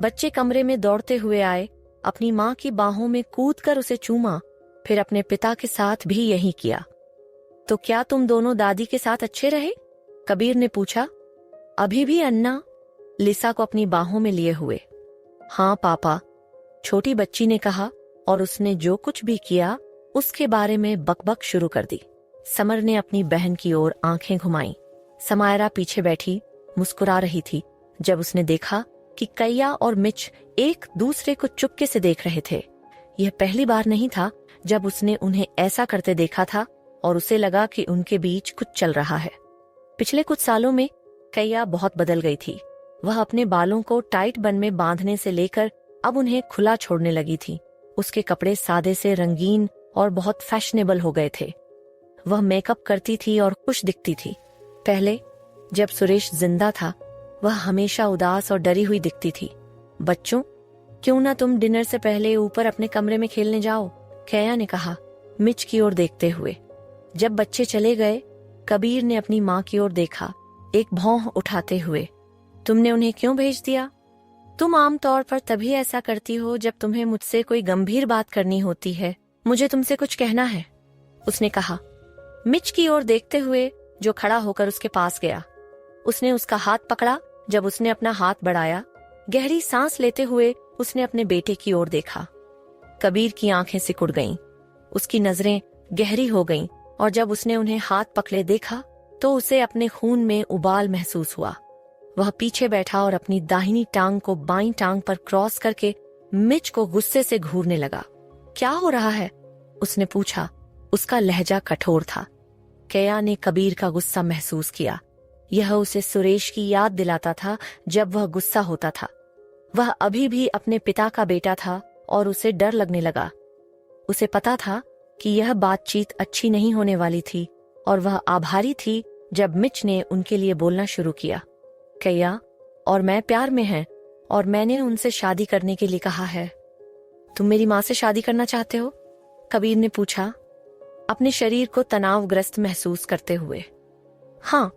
बच्चे कमरे में दौड़ते हुए आए, अपनी माँ की बाहों में कूदकर उसे चूमा, फिर अपने पिता के साथ भी यही किया। तो क्या तुम दोनों दादी के साथ अच्छे रहे? कबीर ने पूछा। अभी भी अन्ना, लिसा को अपनी बाहों में लिए हुए। हाँ पापा, छोटी बच्ची ने कहा, और उसने जो कुछ भी किया उसके बारे में बकबक शुरू कर दी। समर ने अपनी बहन की ओर आंखें घुमाईं। समायरा पीछे बैठी मुस्कुरा रही थी जब उसने देखा कि कैया और मिच एक दूसरे को चुपके से देख रहे थे। यह पहली बार नहीं था जब उसने उन्हें ऐसा करते देखा था और उसे लगा कि उनके बीच कुछ चल रहा है। पिछले कुछ सालों में कैया बहुत बदल गई थी। वह अपने बालों को टाइट बन में बांधने से लेकर अब उन्हें खुला छोड़ने लगी थी। उसके कपड़े सादे से रंगीन और बहुत फैशनेबल हो गए थे। वह मेकअप करती थी और खुश दिखती थी। पहले जब सुरेश जिंदा था, वह हमेशा उदास और डरी हुई दिखती थी। बच्चों, क्यों ना तुम डिनर से पहले ऊपर अपने कमरे में खेलने जाओ, कैया ने कहा, मिच की ओर देखते हुए। जब बच्चे चले गए, कबीर ने अपनी माँ की ओर देखा, एक भौं उठाते हुए। तुमने उन्हें क्यों भेज दिया? तुम आमतौर पर तभी ऐसा करती हो जब तुम्हें मुझसे कोई गंभीर बात करनी होती है। मुझे तुमसे कुछ कहना है, उसने कहा, मिच की ओर देखते हुए, जो खड़ा होकर उसके पास गया। उसने उसका हाथ पकड़ा। जब उसने अपना हाथ बढ़ाया, गहरी सांस लेते हुए उसने अपने बेटे की ओर देखा। कबीर की आंखें सिकुड़ गईं, उसकी नजरें गहरी हो गईं, और जब उसने उन्हें हाथ पकड़े देखा तो उसे अपने खून में उबाल महसूस हुआ। वह पीछे बैठा और अपनी दाहिनी टांग को बाईं टांग पर क्रॉस करके मिच को गुस्से से घूरने लगा। क्या हो रहा है? उसने पूछा। उसका लहजा कठोर था। कैया ने कबीर का गुस्सा महसूस किया। यह उसे सुरेश की याद दिलाता था जब वह गुस्सा होता था। वह अभी भी अपने पिता का बेटा था और उसे डर लगने लगा। उसे पता था कि यह बातचीत अच्छी नहीं होने वाली थी और वह आभारी थी जब मिच ने उनके लिए बोलना शुरू किया। कैया और मैं प्यार में हैं और मैंने उनसे शादी करने के लिए कहा है। तुम मेरी माँ से शादी करना चाहते हो? कबीर ने पूछा, अपने शरीर को तनावग्रस्त महसूस करते हुए। हाँ,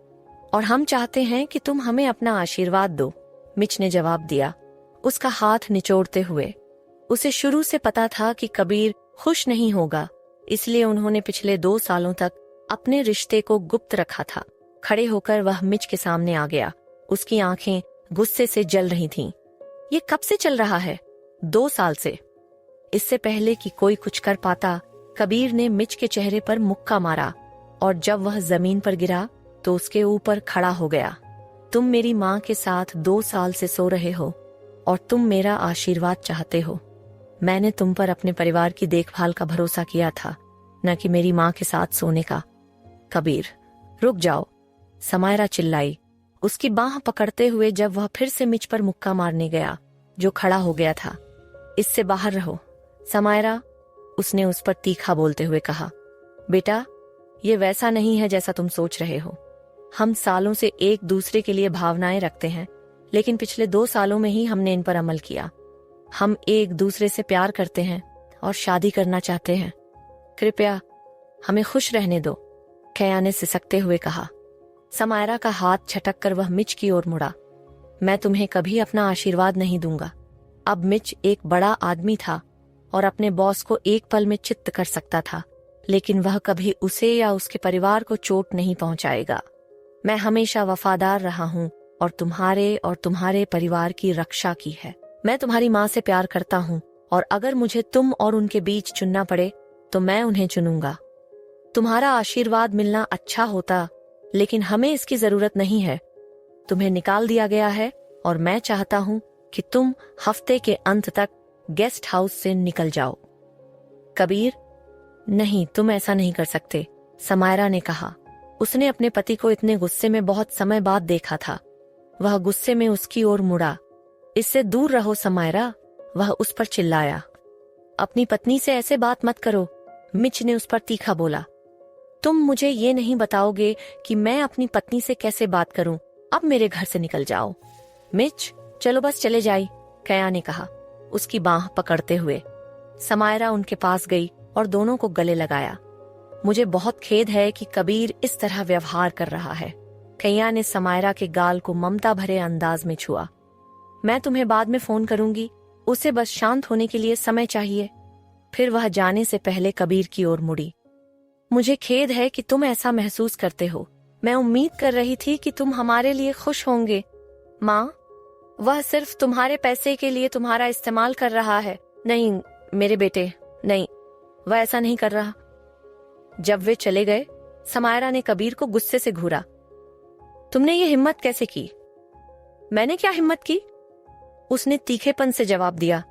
और हम चाहते हैं कि तुम हमें अपना आशीर्वाद दो, मिच ने जवाब दिया, उसका हाथ निचोड़ते हुए। उसे शुरू से पता था कि कबीर खुश नहीं होगा, इसलिए उन्होंने पिछले 2 सालों तक अपने रिश्ते को गुप्त रखा था। खड़े होकर वह मिच के सामने आ गया। उसकी आंखें गुस्से से जल रही थीं। ये कब से चल रहा है? 2 साल से। इससे पहले कि कोई कुछ कर पाता, कबीर ने मिच के चेहरे पर मुक्का मारा और जब वह जमीन पर गिरा तो उसके ऊपर खड़ा हो गया। तुम मेरी माँ के साथ 2 साल से सो रहे हो और तुम मेरा आशीर्वाद चाहते हो। मैंने तुम पर अपने परिवार की देखभाल का भरोसा किया था, न कि मेरी माँ के साथ सोने का। कबीर, रुक जाओ, समायरा चिल्लाई, उसकी बाह पकड़ते हुए जब वह फिर से मिच पर मुक्का मारने गया, जो खड़ा हो गया था। इससे बाहर रहो, समायरा, उसने उस पर तीखा बोलते हुए कहा। बेटा, ये वैसा नहीं है जैसा तुम सोच रहे हो। हम सालों से एक दूसरे के लिए भावनाएं रखते हैं, लेकिन पिछले 2 सालों में ही हमने इन पर अमल किया। हम एक दूसरे से प्यार करते हैं और शादी करना चाहते हैं। कृपया हमें खुश रहने दो, कैया ने सिसकते हुए कहा। समायरा का हाथ झटक कर वह मिच की ओर मुड़ा। मैं तुम्हें कभी अपना आशीर्वाद नहीं दूंगा। अब मिच एक बड़ा आदमी था और अपने बॉस को एक पल में चित्त कर सकता था, लेकिन वह कभी उसे या उसके परिवार को चोट नहीं पहुंचाएगा। मैं हमेशा वफादार रहा हूं और तुम्हारे परिवार की रक्षा की है। मैं तुम्हारी माँ से प्यार करता हूं और अगर मुझे तुम और उनके बीच चुनना पड़े तो मैं उन्हें चुनूंगा। तुम्हारा आशीर्वाद मिलना अच्छा होता, लेकिन हमें इसकी जरूरत नहीं है। तुम्हें निकाल दिया गया है और मैं चाहता हूं कि तुम हफ्ते के अंत तक गेस्ट हाउस से निकल जाओ। कबीर, नहीं, तुम ऐसा नहीं कर सकते, समायरा ने कहा। उसने अपने पति को इतने गुस्से में बहुत समय बाद देखा था। वह गुस्से में उसकी ओर मुड़ा। इससे दूर रहो समायरा, वह उस पर चिल्लाया। अपनी पत्नी से ऐसे बात मत करो, मिच ने उस पर तीखा बोला। तुम मुझे ये नहीं बताओगे कि मैं अपनी पत्नी से कैसे बात करूं। अब मेरे घर से निकल जाओ। मिच, चलो बस चले जाइए, कैया ने कहा, उसकी बाह पकड़ते हुए। समायरा उनके पास गई और दोनों को गले लगाया। मुझे बहुत खेद है कि कबीर इस तरह व्यवहार कर रहा है। कैया ने समायरा के गाल को ममता भरे अंदाज में छुआ। मैं तुम्हें बाद में फोन करूंगी, उसे बस शांत होने के लिए समय चाहिए। फिर वह जाने से पहले कबीर की ओर मुड़ी। मुझे खेद है कि तुम ऐसा महसूस करते हो। मैं उम्मीद कर रही थी कि तुम हमारे लिए खुश होंगे। माँ, वह सिर्फ तुम्हारे पैसे के लिए तुम्हारा इस्तेमाल कर रहा है। नहीं मेरे बेटे, नहीं, वह ऐसा नहीं कर रहा। जब वे चले गए, समायरा ने कबीर को गुस्से से घूरा। तुमने ये हिम्मत कैसे की? मैंने क्या हिम्मत की? उसने तीखेपन से जवाब दिया।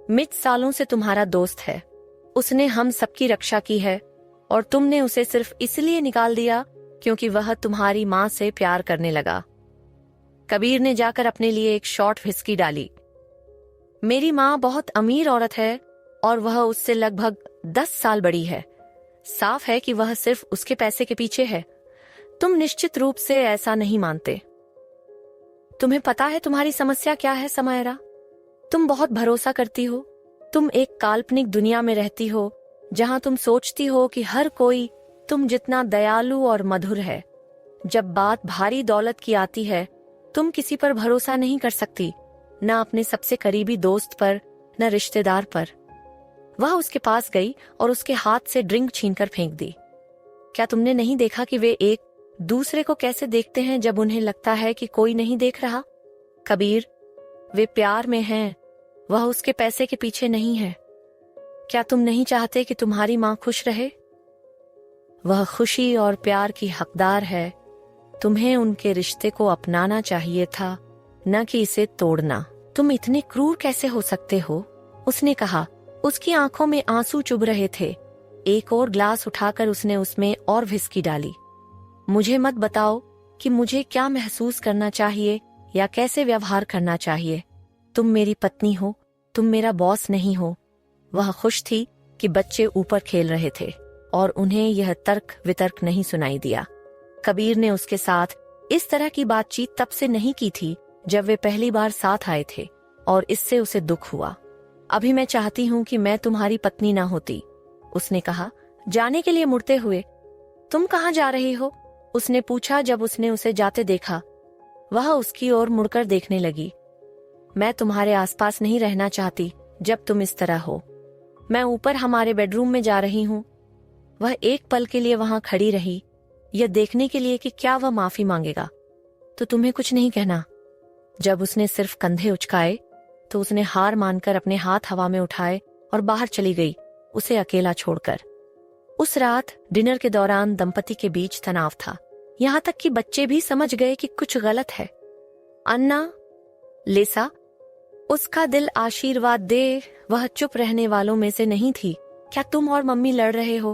मित सालों से तुम्हारा दोस्त है, उसने हम सबकी रक्षा की है, और तुमने उसे सिर्फ इसलिए निकाल दिया क्योंकि वह तुम्हारी माँ से प्यार करने लगा। कबीर ने जाकर अपने लिए एक शॉर्ट व्हिस्की डाली। मेरी माँ बहुत अमीर औरत है और वह उससे लगभग 10 साल बड़ी है। साफ है कि वह सिर्फ उसके पैसे के पीछे है। तुम निश्चित रूप से ऐसा नहीं मानते। तुम्हें पता है तुम्हारी समस्या क्या है समायरा? तुम बहुत भरोसा करती हो। तुम एक काल्पनिक दुनिया में रहती हो जहां तुम सोचती हो कि हर कोई तुम जितना दयालु और मधुर है। जब बात भारी दौलत की आती है, तुम किसी पर भरोसा नहीं कर सकती, न अपने सबसे करीबी दोस्त पर, न रिश्तेदार पर। वह उसके पास गई और उसके हाथ से ड्रिंक छीनकर फेंक दी। क्या तुमने नहीं देखा कि वे एक दूसरे को कैसे देखते हैं जब उन्हें लगता है कि कोई नहीं देख रहा? कबीर, वे प्यार में हैं, वह उसके पैसे के पीछे नहीं है। क्या तुम नहीं चाहते कि तुम्हारी माँ खुश रहे? वह खुशी और प्यार की हकदार है। तुम्हें उनके रिश्ते को अपनाना चाहिए था, न कि इसे तोड़ना। तुम इतने क्रूर कैसे हो सकते हो? उसने कहा। उसकी आंखों में आंसू चुभ रहे थे। एक और ग्लास उठाकर उसने उसमें और व्हिस्की डाली। मुझे मत बताओ कि मुझे क्या महसूस करना चाहिए या कैसे व्यवहार करना चाहिए। तुम मेरी पत्नी हो, तुम मेरा बॉस नहीं हो। वह खुश थी कि बच्चे ऊपर खेल रहे थे और उन्हें यह तर्क वितर्क नहीं सुनाई दिया। कबीर ने उसके साथ इस तरह की बातचीत तब से नहीं की थी जब वे पहली बार साथ आए थे, और इससे उसे दुख हुआ। अभी मैं चाहती हूँ कि मैं तुम्हारी पत्नी ना होती, उसने कहा, जाने के लिए मुड़ते हुए। तुम कहाँ जा रही हो? उसने पूछा जब उसने उसे जाते देखा। वह उसकी ओर मुड़कर देखने लगी। मैं तुम्हारे आसपास नहीं रहना चाहती जब तुम इस तरह हो। मैं ऊपर हमारे बेडरूम में जा रही हूँ। वह एक पल के लिए वहां खड़ी रही, यह देखने के लिए कि क्या वह माफी मांगेगा। तो तुम्हें कुछ नहीं कहना? जब उसने सिर्फ कंधे उचकाए तो उसने हार मानकर अपने हाथ हवा में उठाए और बाहर चली गई, उसे अकेला छोड़कर। उस रात डिनर के दौरान दंपति के बीच तनाव था, यहाँ तक कि बच्चे भी समझ गए कि कुछ गलत है। अन्ना, लेसा, उसका दिल आशीर्वाद दे, वह चुप रहने वालों में से नहीं थी। क्या तुम और मम्मी लड़ रहे हो?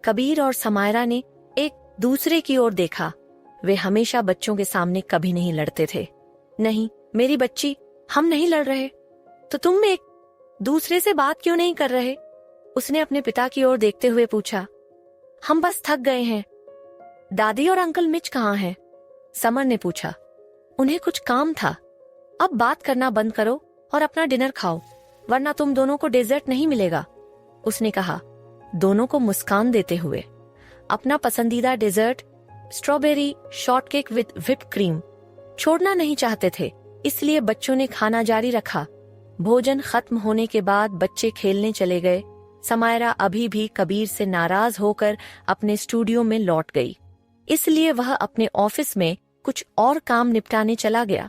कबीर और समायरा ने एक दूसरे की ओर देखा। वे हमेशा बच्चों के सामने कभी नहीं लड़ते थे। नहीं मेरी बच्ची, हम नहीं लड़ रहे। तो तुम एक दूसरे से बात क्यों नहीं कर रहे? उसने अपने पिता की ओर देखते हुए पूछा। हम बस थक गए हैं। दादी और अंकल मिच कहाँ हैं? समर ने पूछा। उन्हें कुछ काम था। अब बात करना बंद करो और अपना डिनर खाओ, वरना तुम दोनों को डेजर्ट नहीं मिलेगा, उसने कहा, दोनों को मुस्कान देते हुए। अपना पसंदीदा dessert, strawberry shortcake with whip cream, छोड़ना नहीं चाहते थे, इसलिए बच्चों ने खाना जारी रखा। भोजन खत्म होने के बाद बच्चे खेलने चले गए। समायरा अभी भी कबीर से नाराज होकर अपने स्टूडियो में लौट गई, इसलिए वह अपने ऑफिस में कुछ और काम निपटाने चला गया।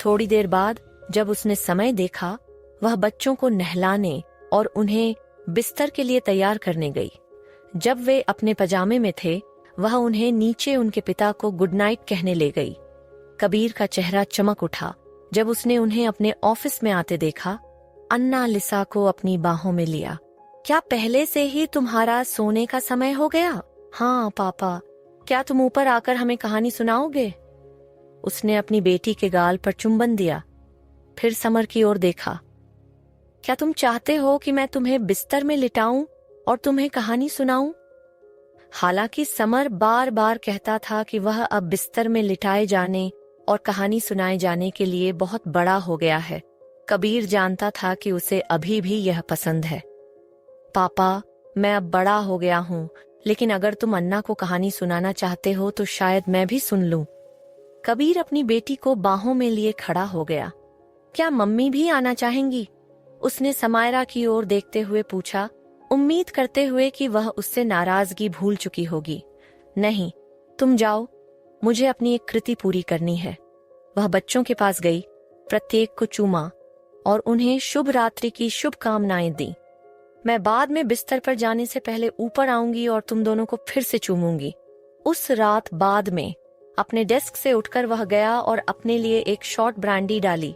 थोड़ी देर बाद जब उसने समय देखा, वह बच्चों को नहलाने और उन्हें बिस्तर के लिए तैयार करने गई। जब वे अपने पजामे में थे, वह उन्हें नीचे उनके पिता को गुड नाइट कहने ले गई। कबीर का चेहरा चमक उठा जब उसने उन्हें अपने ऑफिस में आते देखा। अन्ना लिसा को अपनी बाहों में लिया। क्या पहले से ही तुम्हारा सोने का समय हो गया? हाँ पापा, क्या तुम ऊपर आकर हमें कहानी सुनाओगे? उसने अपनी बेटी के गाल पर चुंबन दिया, फिर समर की ओर देखा। क्या तुम चाहते हो कि मैं तुम्हें बिस्तर में लिटाऊं और तुम्हें कहानी सुनाऊं? हालांकि समर बार बार कहता था कि वह अब बिस्तर में लिटाए जाने और कहानी सुनाए जाने के लिए बहुत बड़ा हो गया है, कबीर जानता था कि उसे अभी भी यह पसंद है। पापा, मैं अब बड़ा हो गया हूँ, लेकिन अगर तुम अन्ना को कहानी सुनाना चाहते हो तो शायद मैं भी सुन लूं। कबीर अपनी बेटी को बाहों में लिए खड़ा हो गया। क्या मम्मी भी आना चाहेंगी? उसने समायरा की ओर देखते हुए पूछा, उम्मीद करते हुए कि वह उससे नाराजगी भूल चुकी होगी। नहीं, तुम जाओ, मुझे अपनी एक कृति पूरी करनी है। वह बच्चों के पास गई, प्रत्येक को चूमा और उन्हें शुभ रात्रि की शुभकामनाएं दी। मैं बाद में बिस्तर पर जाने से पहले ऊपर आऊंगी और तुम दोनों को फिर से चूमूंगी। उस रात बाद में अपने डेस्क से उठकर वह गया और अपने लिए एक शॉट ब्रांडी डाली।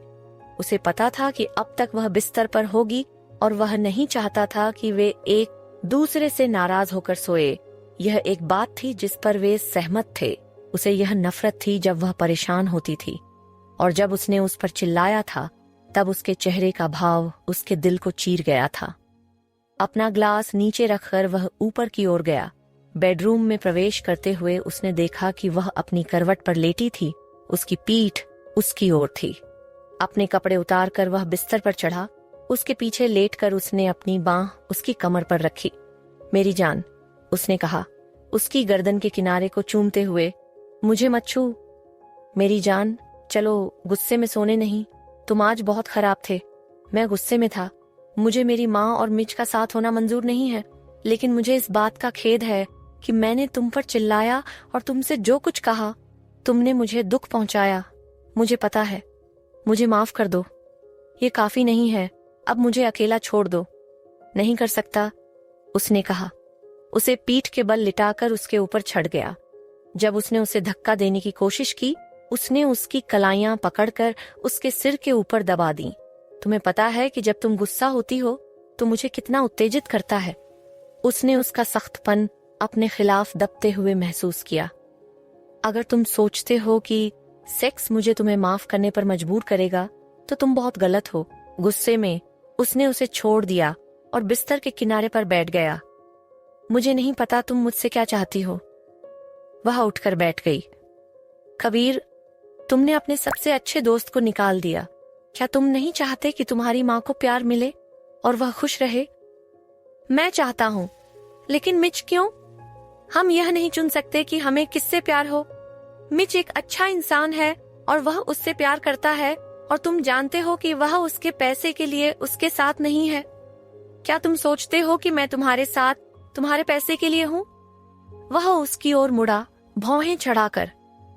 उसे पता था कि अब तक वह बिस्तर पर होगी और वह नहीं चाहता था कि वे एक दूसरे से नाराज होकर सोए। यह एक बात थी जिस पर वे सहमत थे। उसे यह नफरत थी जब वह परेशान होती थी, और जब उसने उस पर चिल्लाया था तब उसके चेहरे का भाव उसके दिल को चीर गया था। अपना ग्लास नीचे रखकर वह ऊपर की ओर गया। बेडरूम में प्रवेश करते हुए उसने देखा कि वह अपनी करवट पर लेटी थी। उसकी पीठ उसकी ओर थी। अपने कपड़े उतारकर वह बिस्तर पर चढ़ा। उसके पीछे लेटकर उसने अपनी बांह उसकी कमर पर रखी। मेरी जान, उसने कहा, उसकी गर्दन के किनारे को चूमते हुए, मुझे मत छू। मेरी जान, चलो गुस्से में सोने नहीं। तुम आज बहुत खराब थे। मैं गुस्से में था। मुझे मेरी माँ और मिच का साथ होना मंजूर नहीं है, लेकिन मुझे इस बात का खेद है कि मैंने तुम पर चिल्लाया और तुमसे जो कुछ कहा, तुमने मुझे दुख पहुंचाया। मुझे पता है। मुझे माफ कर दो। ये काफी नहीं है। अब मुझे अकेला छोड़ दो। नहीं कर सकता, उसने कहा। उसे पीठ के बल लिटाकर उसके ऊपर चढ़ गया। जब उसने उसे धक्का देने की कोशिश की, उसने उसकी कलाइयां पकड़कर उसके सिर के ऊपर दबा दी। तुम्हें पता है कि जब तुम गुस्सा होती हो तो मुझे कितना उत्तेजित करता है। उसने उसका सख्तपन अपने खिलाफ दबते हुए महसूस किया। अगर तुम सोचते हो कि सेक्स मुझे तुम्हें माफ करने पर मजबूर करेगा तो तुम बहुत गलत हो। गुस्से में उसने उसे छोड़ दिया और बिस्तर के किनारे पर बैठ गया। मुझे नहीं पता तुम मुझसे क्या चाहती हो। वह उठकर बैठ गई। कबीर, तुमने अपने सबसे अच्छे दोस्त को निकाल दिया। क्या तुम नहीं चाहते कि तुम्हारी माँ को प्यार मिले और वह खुश रहे? मैं चाहता हूँ, लेकिन मिच क्यों? हम यह नहीं चुन सकते कि हमें किससे प्यार हो। मिच एक अच्छा इंसान है और वह उससे प्यार करता है, और तुम जानते हो कि वह उसके पैसे के लिए उसके साथ नहीं है। क्या तुम सोचते हो कि मैं तुम्हारे साथ तुम्हारे पैसे के लिए हूँ? वह उसकी ओर मुड़ा, भौहें चढ़ाकर।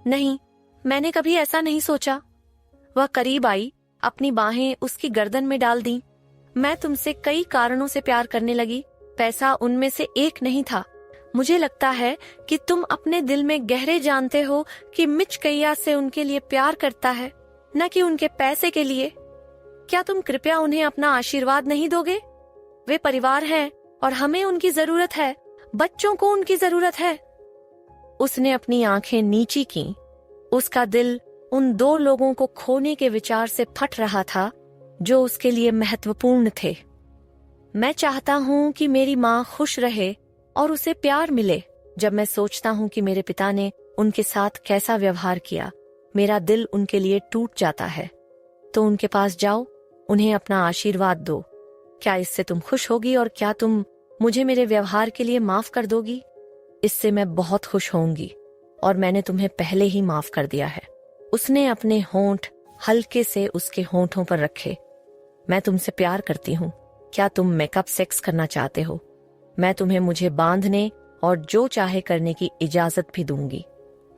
नहीं, मैंने कभी ऐसा नहीं सोचा। वह करीब आई, अपनी बाहें उसकी गर्दन में डाल दी। मैं तुमसे कई कारणों से प्यार करने लगी, पैसा उनमें से एक नहीं था। मुझे लगता है कि तुम अपने दिल में गहरे जानते हो कि मिच कैया से उनके लिए प्यार करता है, न कि उनके पैसे के लिए। क्या तुम कृपया उन्हें अपना आशीर्वाद नहीं दोगे? वे परिवार हैं और हमें उनकी जरूरत है। बच्चों को उनकी जरूरत है। उसने अपनी आंखें नीची की। उसका दिल उन दो लोगों को खोने के विचार से फट रहा था जो उसके लिए महत्वपूर्ण थे। मैं चाहता हूँ कि मेरी माँ खुश रहे और उसे प्यार मिले। जब मैं सोचता हूँ कि मेरे पिता ने उनके साथ कैसा व्यवहार किया, मेरा दिल उनके लिए टूट जाता है। तो उनके पास जाओ, उन्हें अपना आशीर्वाद दो। क्या इससे तुम खुश होगी और क्या तुम मुझे मेरे व्यवहार के लिए माफ कर दोगी? इससे मैं बहुत खुश होंगी, और मैंने तुम्हें पहले ही माफ कर दिया है। उसने अपने होंठ हल्के से उसके होंठों पर रखे। मैं तुमसे प्यार करती हूँ। क्या तुम मेकअप सेक्स करना चाहते हो? मैं तुम्हें मुझे बांधने और जो चाहे करने की इजाजत भी दूंगी।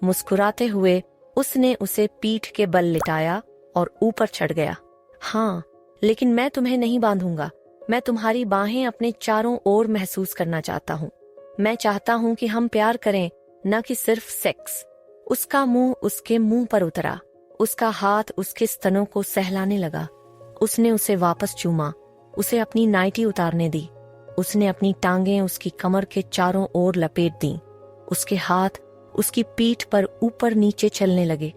मुस्कुराते हुए उसने उसे पीठ के बल लिटाया और ऊपर चढ़ गया। हाँ, लेकिन मैं तुम्हें नहीं बांधूंगा। मैं तुम्हारी बाहें अपने चारों ओर महसूस करना चाहता हूँ। मैं चाहता हूँ कि हम प्यार करें, न कि सिर्फ सेक्स। उसका मुंह उसके मुंह पर उतरा। उसका हाथ उसके स्तनों को सहलाने लगा। उसने उसे वापस चूमा। उसे अपनी नाइटी उतारने दी। उसने अपनी टांगें उसकी कमर के चारों ओर लपेट दी। उसके हाथ उसकी पीठ पर ऊपर नीचे चलने लगे।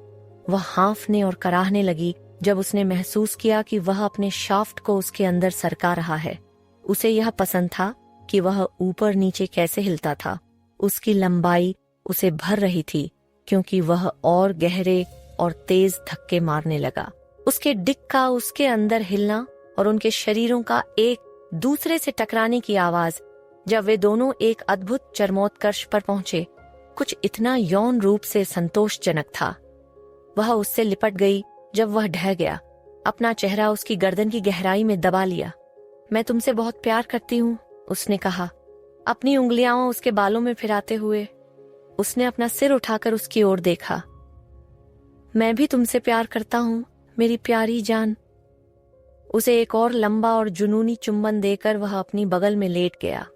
वह हाँफने और कराहने लगी जब उसने महसूस किया कि वह अपने शाफ्ट को उसके अंदर सरका रहा है। उसे यह पसंद था कि वह ऊपर नीचे कैसे हिलता था। उसकी लंबाई उसे भर रही थी क्योंकि वह और गहरे और तेज धक्के मारने लगा। उसके डिक का उसके अंदर हिलना और उनके शरीरों का एक दूसरे से टकराने की आवाज, जब वे दोनों एक अद्भुत चरमोत्कर्ष पर पहुंचे, कुछ इतना यौन रूप से संतोषजनक था। वह उससे लिपट गई जब वह ढह गया। अपना चेहरा उसकी गर्दन की गहराई में दबा लिया। मैं तुमसे बहुत प्यार करती हूँ, उसने कहा, अपनी उंगलियां उसके बालों में फिराते हुए। उसने अपना सिर उठाकर उसकी ओर देखा। मैं भी तुमसे प्यार करता हूँ, मेरी प्यारी जान। उसे एक और लंबा और जुनूनी चुंबन देकर वह अपनी बगल में लेट गया।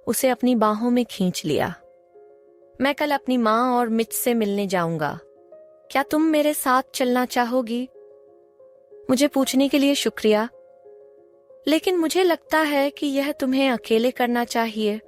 उसे अपनी बाहों में खींच लिया। मैं कल अपनी माँ और मिच से मिलने जाऊंगा। क्या तुम मेरे साथ चलना चाहोगी? मुझे पूछने के लिए शुक्रिया, लेकिन मुझे लगता है कि यह तुम्हें अकेले करना चाहिए।